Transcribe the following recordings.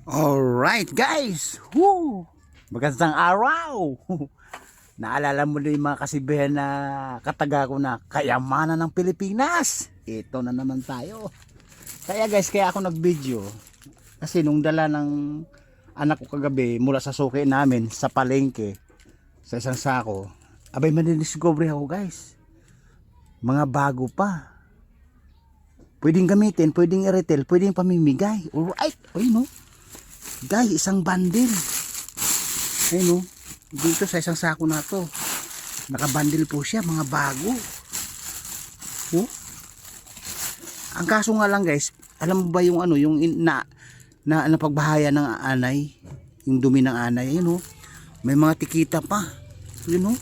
Alright guys, woo! Magandang araw. Naalala mo na yung mga kasibihan na kataga ko na kayamanan ng Pilipinas. Ito na naman tayo. Kaya guys, kaya ako nag-video. Kasi nung dala ng anak ko kagabi mula sa suki namin sa palengke, sa isang sako, abay manidiscover ako guys. Mga bago pa. Pwedeng gamitin, pwedeng i-retail, pwedeng pamimigay. Alright, ayun no. Guys, isang bundle. Ayun, dito sa isang sako na to. Nakabundle po siya, mga bago. Oh. Ang kaso nga lang guys, alam mo ba yung ano, yung napagbahaya ng anay, yung dumi ng anay, ayun, may mga tikita pa. Yun,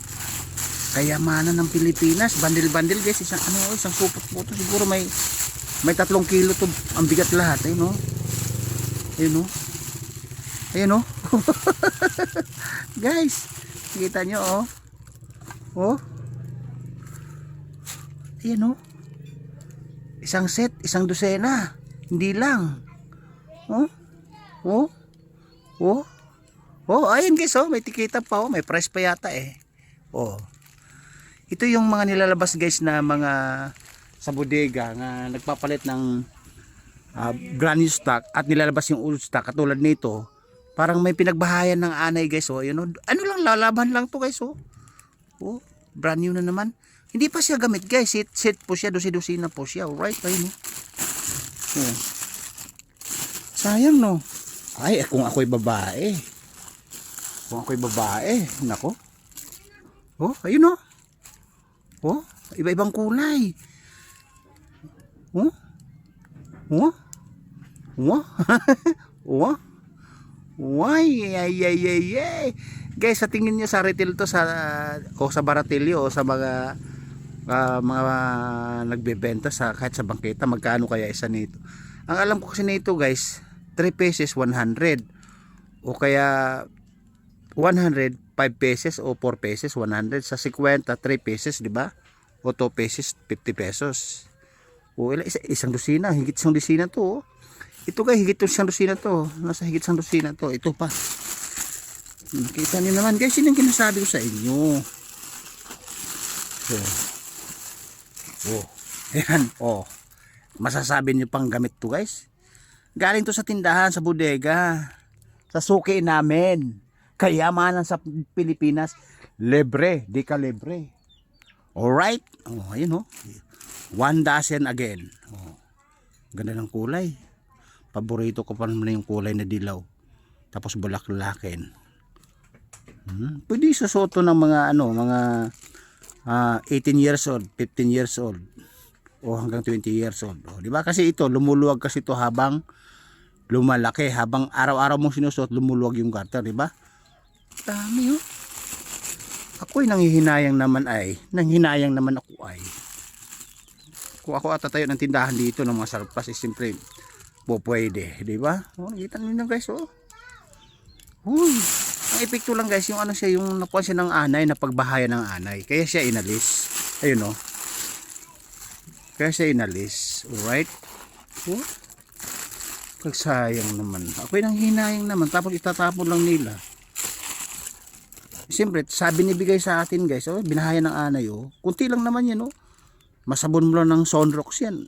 kayamanan ng Pilipinas, bundle guys, isang supot-puto, siguro may 3 kilo to, ang bigat lahat, ayun, ayun, ayun guys, kita nyo ayan isang set, isang dosena, hindi lang ayun guys, may tikita pa, may price pa yata ito yung mga nilalabas guys na mga sa bodega na nagpapalit ng brand new stock at nilalabas yung old stock katulad nito. Parang may pinagbahayan ng anay guys, ayun, ano lang, lalaban lang to guys, brand new na naman. Hindi pa siya gamit guys, set po siya, dosi-dosi na po siya. Alright, ayun, sayang no. Ay, kung ako'y babae, nako, ayun iba-ibang kulay, ay. Guys, sa tingin niyo sa retail to sa baratilyo o sa mga nagbebenta sa kahit sa bangketa, magkano kaya isa nito? Ang alam ko kasi nito guys, 3 pesos 100 o kaya 100 5 pesos o 4 pesos 100 sa 50 3 pesos, di ba? O 2 pesos 50 pesos. O isang dosina, higit isang dosina to. Ito guys, higit isang dosina to. Nasa higit isang dosina to. Ito pa. Nakita niyo naman guys, yun yung kinasabi ko sa inyo. Ayan, masasabi niyo pang gamit to guys. Galing to sa tindahan, sa bodega, sa suki namin. Kayamanan sa Pilipinas, libre, di ka libre. Alright, ayun 1 dozen again. Ganda ng kulay. Paborito ko pa naman yung kulay na dilaw. Tapos bulaklakin. Pwede susuot ng mga mga 18 years old, 15 years old o hanggang 20 years old. Di ba? Kasi ito lumuluwag kasi ito habang lumalaki, habang araw-araw mong sinusuot lumuluwag yung garter, di ba? Dami Ako'y nanghihinayang naman ako ay. Kung ako atatayo ng tindahan dito ng mga surplus, siyempre pwede, di ba? Nakita niyo na guys, ang epekto lang guys, yung siya, yung nakuha siya ng anay, na pagbahaya ng anay. Kaya siya inalis. Ayun Kaya siya inalis. Alright? Kagsayang naman. Ako'y nanghihinayang naman, tapos itatapon lang nila. Siyempre, sabi ni bigay sa atin guys, binahaya ng anay, kunti lang naman yan, masabon mo lang ng Sunrox yan.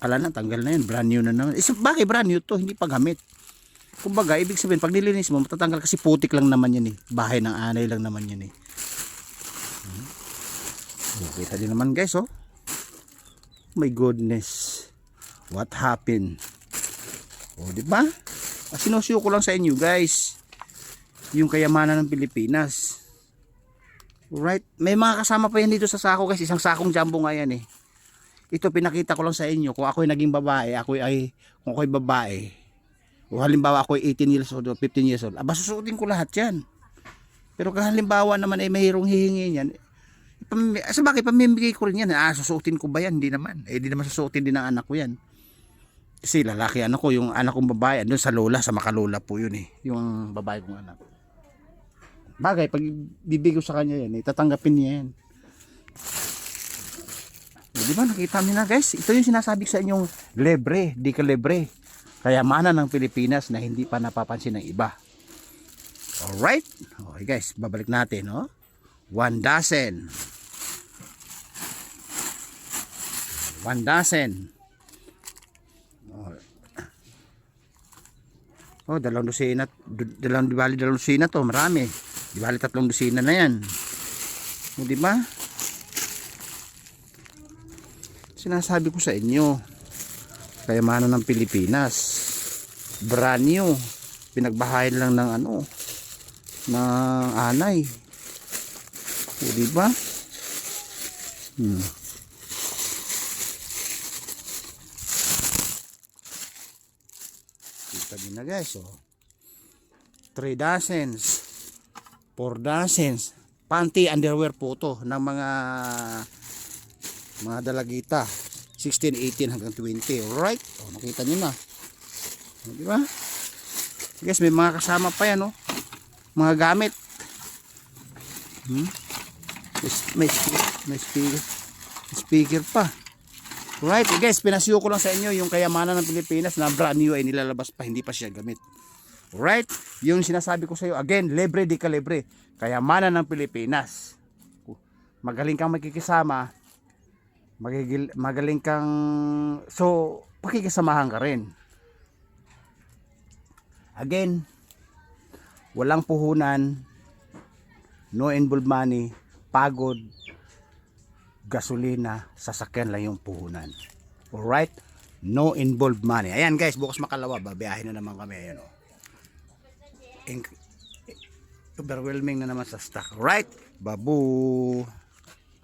Ala na, tanggal na yan, brand new na naman. Bakit brand new to, hindi pa gamit. Kumbaga, ibig sabihin, pag nilinis mo, matatanggal kasi putik lang naman yan bahay ng anay lang naman yan Kita din naman guys, my goodness, what happened? Diba? Sinusuyo ko lang sa inyo guys yung kayamanan ng Pilipinas. Right? May mga kasama pa yan dito sa sako guys. Isang sakong jumbo nga yan Ito pinakita ko lang sa inyo. Kung ako'y naging babae, kung ako'y babae, o halimbawa ako'y 18 years old o 15 years old, susuotin ko lahat yan. Pero kung halimbawa naman ay mayroong hihingi yan, sa bakit pamimigay ko rin yan? Susuotin ko ba yan? Hindi naman. Hindi naman susuotin din ng anak ko yan. Kasi lalaki ko, yung anak kong babae, doon sa lola, sa makalola po yun yung babae kong anak. Bagay, pag bibigay ko sa kanya yan, tatanggapin niya yan. Di ba, nakita niyo na guys, ito yung sinasabi sa inyong libre, di ka libre. kayamanan ng Pilipinas na hindi pa napapansin ng iba. Alright? Okay guys, babalik natin, no? 1 dozen. 1 dozen. Oh, dalawang dosina, di bali dalawang dosina to, marami. Di bali 3 dosina na yan. O, di ba? Sinasabi ko sa inyo, kayamanan ng Pilipinas. Brand new. Pinagbahayan lang ng ano, ng anay. O, di ba? Kita din na guys, oh. 3 dozens, 4 dozens, panty underwear po to ng mga dalagita, 16, 18 hanggang 20. Alright, oh, nakita nyo na, oh, di ba? Guys, may mga kasama pa yan, oh. Mga gamit. May speaker pa. Right, guys, pinasiyo ko lang sa inyo yung kayamanan ng Pilipinas na brand new ay nilalabas pa, hindi pa siya gamit. Right, yung sinasabi ko sa iyo, again, libre di kalibre, kayamanan ng Pilipinas. Magaling kang makikisama, magaling kang, so, pakikisamahan ka rin. Again, walang puhunan, no involved money, pagod, gasolina, sasakyan lang yung puhunan. Alright? No involved money. Ayan guys, bukas makalawa, babiyahin na naman kami. Ayan, oh. Overwhelming na naman sa stock. Right? Babu!